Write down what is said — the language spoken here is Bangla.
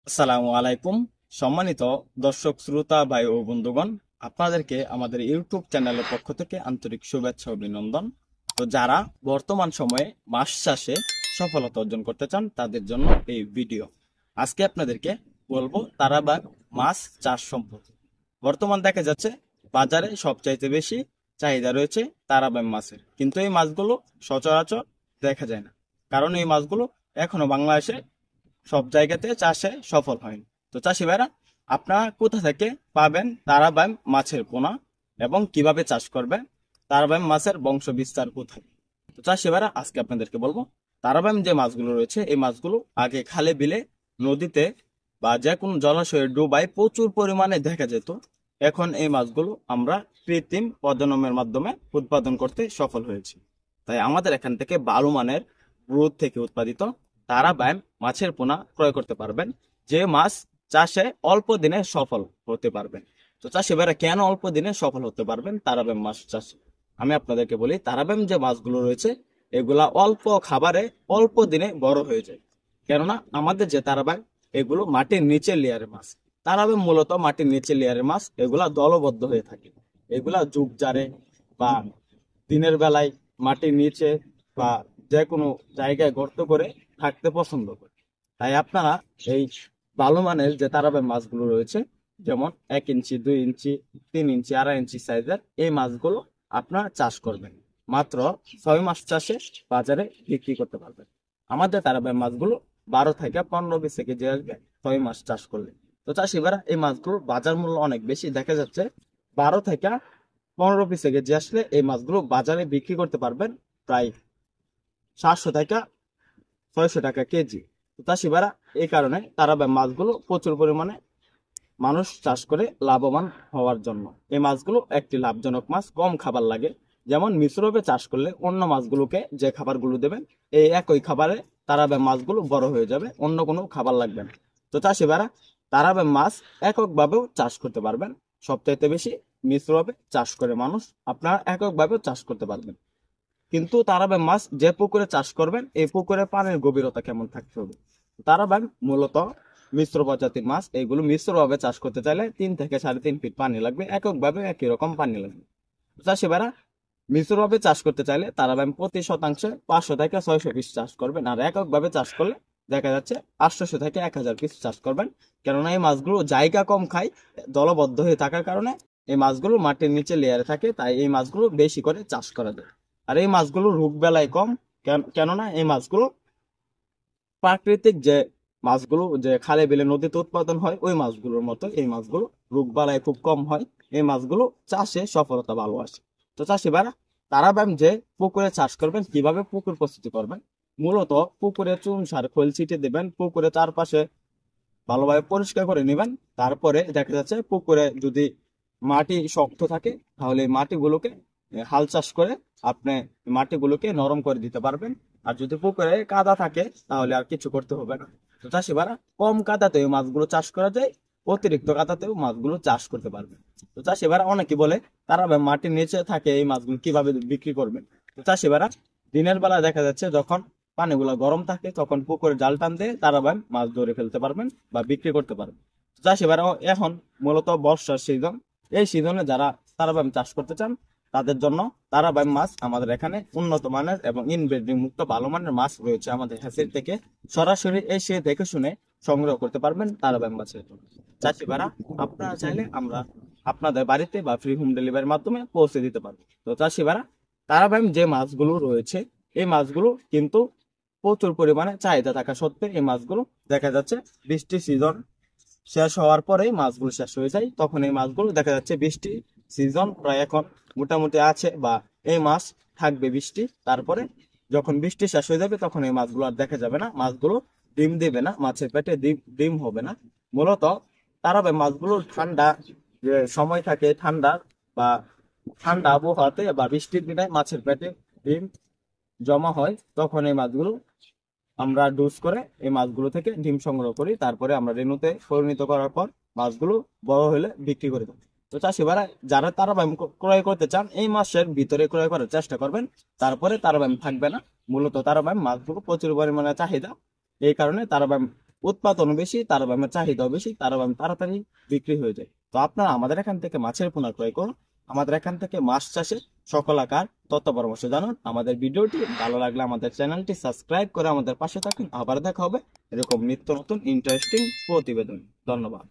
আসসালামু আলাইকুম। সম্মানিত দর্শক শ্রোতা ভাই ও বন্ধুগণ, আপনাদেরকে আমাদের ইউটিউব চ্যানেলের পক্ষ থেকে আন্তরিক শুভেচ্ছা ও অভিনন্দন। তো যারা বর্তমান সময়ে মাছ চাষে সফলতা অর্জন করতে চান তাদের জন্য এই ভিডিও। আজকে আপনাদেরকে বলবো তারাবাগ মাছ চাষ সম্পর্কে। বর্তমান দেখা যাচ্ছে বাজারে সবচাইতে বেশি চাহিদা রয়েছে তারাবাগ মাছের, কিন্তু এই মাছগুলো সচরাচর দেখা যায় না, কারণ এই মাছগুলো এখনো বাংলাদেশে সব জায়গাতে চাষে সফল হয়নি। তো চাষি ভাইরা, আপনারা কোথা থেকে পাবেন তারাবাইম মাছের পোনা এবং কিভাবে চাষ করবেন, তারাবাইম মাছের বংশ বিস্তার কোথায়? তো চাষি ভাইরা, আজকে আপনাদেরকে বলবো তারাবাইম যে মাছগুলো রয়েছে এই মাছগুলো আগে খালে বিলে নদীতে বা যে কোনো জলাশয়ে ডুবায় প্রচুর পরিমাণে দেখা যেত। এখন এই মাছগুলো আমরা কৃত্রিম প্রজননের মাধ্যমে উৎপাদন করতে সফল হয়েছি। তাই আমাদের এখান থেকে ভালো মানের ব্রুড থেকে উৎপাদিত তারাবাইম মাছের পোনা ক্রয় করতে পারবেন, যে মাছ চাষে অল্প দিনে সফল হতে পারবেন। তো চাষি ভাইরা, কেন অল্প দিনে সফল হতে পারবেন তারাবাইম মাছ চাষে? আমি আপনাদেরকে বলি, তারাবাইম যে মাছগুলো রয়েছে এগুলা অল্প খাবারে অল্প দিনে বড় হয়ে যায়। কেননা আমাদের যে তারাবাইম এগুলো মাটির নিচের লেয়ারের মাছ। তারাবাইম মূলত মাটির নিচের লেয়ারের মাছ, এগুলা দলবদ্ধ হয়ে থাকে। এগুলা ঝুপ জারে বা দিনের বেলায় মাটির নিচে বা যে কোনো জায়গায় গর্ত করে থাকতে পছন্দ করে। তাই আপনারা এই ভালো মানের যে তারাবাই মাছগুলো রয়েছে, যেমন 1 ইঞ্চি, 2 ইঞ্চি, 3 ইঞ্চি, 2.5 ইঞ্চি সাইজের এই মাছগুলো আপনারা চাষ করবেন। মাত্র 6 মাস চাষে বাজারে বিক্রি করতে পারবেন। আমাদের তারাবাই মাছগুলো 12 থেকে 15 কেজি আসবে 6 মাস চাষ করলে। তো চাষি ভাইরা, এই মাছগুলোর বাজার মূল্য অনেক বেশি। দেখা যাচ্ছে 12 থেকে 15 কেজি আসলে এই মাছগুলো বাজারে বিক্রি করতে পারবেন প্রায় 700 থেকে 600 টাকা কেজি। তো চাষি ভাইরা, এই কারণে তারাবাই মাছগুলো প্রচুর পরিমাণে মানুষ চাষ করে লাভবান হওয়ার জন্য। এই মাছগুলো একটি লাভজনক মাছ, কম খাবার লাগে। যেমন মিশ্রভাবে চাষ করলে অন্য মাছগুলোকে যে খাবারগুলো দেবেন এই একই খাবারে তারাবাই মাছগুলো বড় হয়ে যাবে, অন্য কোনো খাবার লাগবে না। তো চাষি ভাইরা, তারাবাই মাছ এককভাবেও চাষ করতে পারবেন। সবচাইতে বেশি মিশ্রভাবে চাষ করে মানুষ, আপনারা এককভাবেও চাষ করতে পারবেন। কিন্তু তারাবাই মাছ যে পুকুরে চাষ করবেন এই পুকুরে পানির গভীরতা কেমন থাকতে হবে? তারাবাই মূলত মিশ্র প্রজাতির মাছ, এইগুলো মিশ্রভাবে চাষ করতে চাইলে 3 থেকে 3.5 ফিট পানি লাগবে, এককভাবে একই রকম পানি লাগবে। চাষি ভাইরা, মিশ্রভাবে চাষ করতে চাইলে তারাবাই প্রতি শতাংশে 500 থেকে 600 পিস চাষ করবেন, আর এককভাবে চাষ করলে দেখা যাচ্ছে 800 থেকে 1000 পিস চাষ করবেন। কেননা এই মাছগুলো জায়গা কম খায়, দলবদ্ধ হয়ে থাকার কারণে এই মাছগুলো মাটির নিচে লেয়ারে থাকে, তাই এই মাছগুলো বেশি করে চাষ করা যায়। আর এই মাছগুলো রোগ বেলায় কম, কেননা এই মাছগুলো প্রাকৃতিক যে মাছগুলো যে খালে বিলে নদীতে উৎপাদন হয় ওই মাছগুলোর মতো এই মাছগুলো রোগ বালাই খুব কম হয়। এই মাছগুলো চাষে সফলতা ভালো আসে। তো চাষি ভাইরা, তারাবাইম যে পুকুরে চাষ করবেন, কিভাবে পুকুর প্রস্তুতি করবেন? মূলত পুকুরে চুন সার খোল ছিটিয়ে দেবেন, পুকুরে চারপাশে ভালোভাবে পরিষ্কার করে নেবেন। তারপরে দেখা যাচ্ছে পুকুরে যদি মাটি শক্ত থাকে তাহলে এই মাটিগুলোকে হাল চাষ করে আপনি মাটিগুলোকে নরম করে দিতে পারবেন। আর যদি পুকুরে কাদা থাকে তাহলে আর কিছু করতে হবে না। তো চাষি ভাইরা, কম কাদাতেও মাছগুলো চাষ করা যায়, অতিরিক্ত কাদাতেও মাছগুলো চাষ করতে পারবেন। তো চাষি ভাইরা, অনেকে বলে তারা ভাই মাটির নিচে থাকে এই মাছগুলো কিভাবে বিক্রি করবেন? তো চাষি ভাইরা, দিনের বেলা দেখা যাচ্ছে যখন পানিগুলো গরম থাকে তখন পুকুরে জাল টান দিয়ে তারা ভাই মাছ ধরে ফেলতে পারবেন বা বিক্রি করতে পারবেন। চাষি ভাইরা, এখন মূলত বর্ষার সিজন, এই সিজনে যারা তারাবাইম চাষ করতে চান তাদের জন্য তারাবাইম মাছ আমাদের এখানে উন্নত মানের এবং ইনব্রিডিং মুক্ত ভালো মানের মাছ রয়েছে। আমাদের হ্যাচারি থেকে সরাসরি এসে দেখে শুনে সংগ্রহ করতে পারবেন তারাবাইম মাছের জন্য। চাষি ভাইরা, আপনারা চাইলে আমরা আপনাদের বাড়িতে বা ফ্রি হোম ডেলিভারির মাধ্যমে পৌঁছে দিতে পারবো। তো চাষি ভাইরা, তারাবাইম যে মাছগুলো রয়েছে এই মাছগুলো কিন্তু প্রচুর পরিমাণে চাহিদা থাকা সত্ত্বে এই মাছগুলো দেখা যাচ্ছে বৃষ্টি সিজন শেষ হওয়ার পরেই মাছগুলো শেষ হয়ে যায়। তখন এই মাছগুলো দেখা যাচ্ছে বৃষ্টি সিজন প্রায় এখন মোটামুটি আছে বা এই মাছ থাকবে বৃষ্টি, তারপরে যখন বৃষ্টি শেষ হয়ে যাবে তখন এই মাছগুলো আর দেখা যাবে না, মাছগুলো ডিম দেবে না, মাছের পেটে ডিম ডিম হবে না। মূলত তারাবে মাছগুলো ঠান্ডা যে সময় থাকে, ঠান্ডা বা ঠান্ডা আবহাওয়াতে বা বৃষ্টির দিনে মাছের পেটে ডিম জমা হয়, তখন এই মাছগুলো আমরা ডোজ করে এই মাছগুলো থেকে ডিম সংগ্রহ করি, তারপরে আমরা রেণুতে পরিণত করার পর মাছগুলো বড় হলে বিক্রি করে দেবো। তো চাষি ভাইরা, যারা তারাবাইম ক্রয় করতে চান এই মাসের ভিতরে ক্রয় করার চেষ্টা করবেন, তারপরে তারাবাইম থাকবে না। মূলত তারাবাইম মাছগুলো প্রচুর পরিমাণে চাহিদা, এই কারণে তারাবাইম উৎপাদন বেশি, তার ব্যায়ামের চাহিদাও বেশি, তার ব্যায়াম তাড়াতাড়ি বিক্রি হয়ে যায়। তো আপনারা আমাদের এখান থেকে মাছের পোনা ক্রয় করুন, আমাদের এখান থেকে মাছ চাষের সকল আকার তথ্য পরামর্শ জানুন। আমাদের ভিডিওটি ভালো লাগলে আমাদের চ্যানেলটি সাবস্ক্রাইব করে আমাদের পাশে থাকুন। আবার দেখা হবে এরকম নিত্য নতুন ইন্টারেস্টিং প্রতিবেদন। ধন্যবাদ।